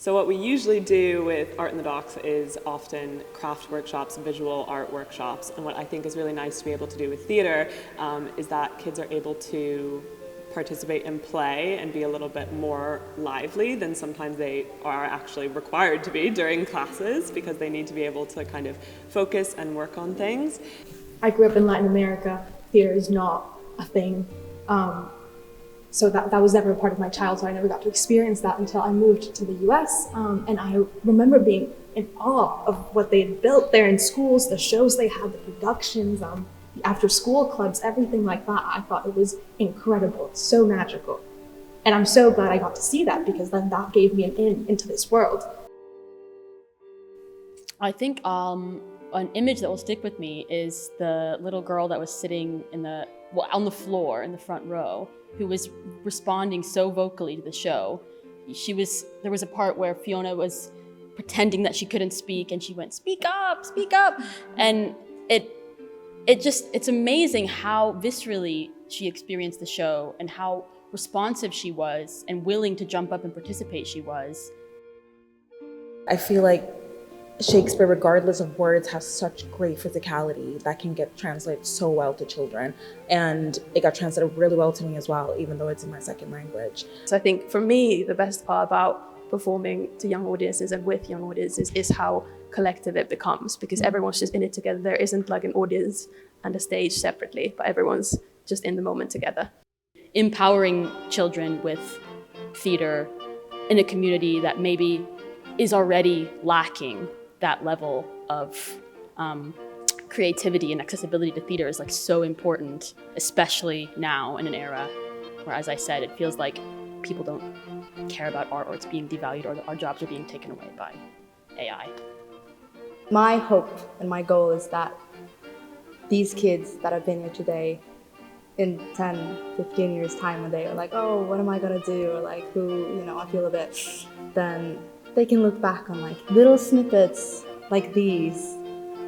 So what we usually do with Art in the Docks is often craft workshops, visual art workshops. And what I think is really nice to be able to do with theatre is that kids are able to participate in play and be a little bit more lively than sometimes they are actually required to be during classes, because they need to be able to kind of focus and work on things. I grew up in Latin America. Theater is not a thing. So that was never a part of my childhood. I never got to experience that until I moved to the US. And I remember being in awe of what they had built there in schools, the shows they had, the productions, the after school clubs, everything like that. I thought it was incredible. It's so magical. And I'm so glad I got to see that, because then that gave me an in into this world. I think an image that will stick with me is the little girl that was sitting on the floor in the front row, who was responding so vocally to the show. There was a part where Fiona was pretending that she couldn't speak, and she went, "Speak up, speak up." And it's amazing how viscerally she experienced the show and how responsive she was and willing to jump up and participate she was. I feel like Shakespeare, regardless of words, has such great physicality that can get translated so well to children. And it got translated really well to me as well, even though it's in my second language. So I think for me, the best part about performing to young audiences and with young audiences is how collective it becomes, because everyone's just in it together. There isn't like an audience and a stage separately, but everyone's just in the moment together. Empowering children with theater in a community that maybe is already lacking that level of creativity and accessibility to theater is like so important, especially now in an era where, as I said, it feels like people don't care about art, or it's being devalued, or our jobs are being taken away by AI. My hope and my goal is that these kids that have been here today, in 10, 15 years time, when they are like, oh, what am I gonna do? Or like, I feel a bit, then they can look back on like little snippets like these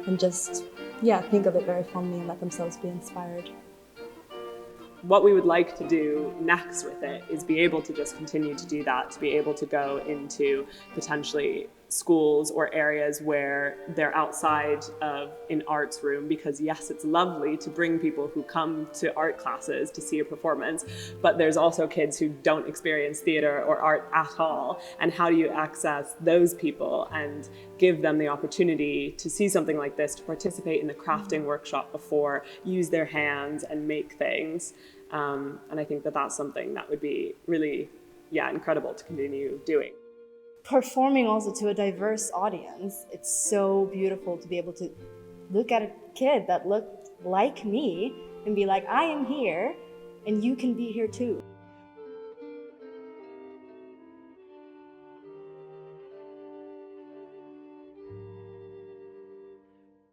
and just, think of it very fondly and let themselves be inspired. What we would like to do next with it is be able to just continue to do that, to be able to go into potentially schools or areas where they're outside of an arts room, because yes, it's lovely to bring people who come to art classes to see a performance, but there's also kids who don't experience theater or art at all. And how do you access those people and give them the opportunity to see something like this, to participate in the crafting workshop before, use their hands and make things. And I think that that's something that would be really, incredible to continue doing. Performing also to a diverse audience, it's so beautiful to be able to look at a kid that looked like me and be like, I am here and you can be here too.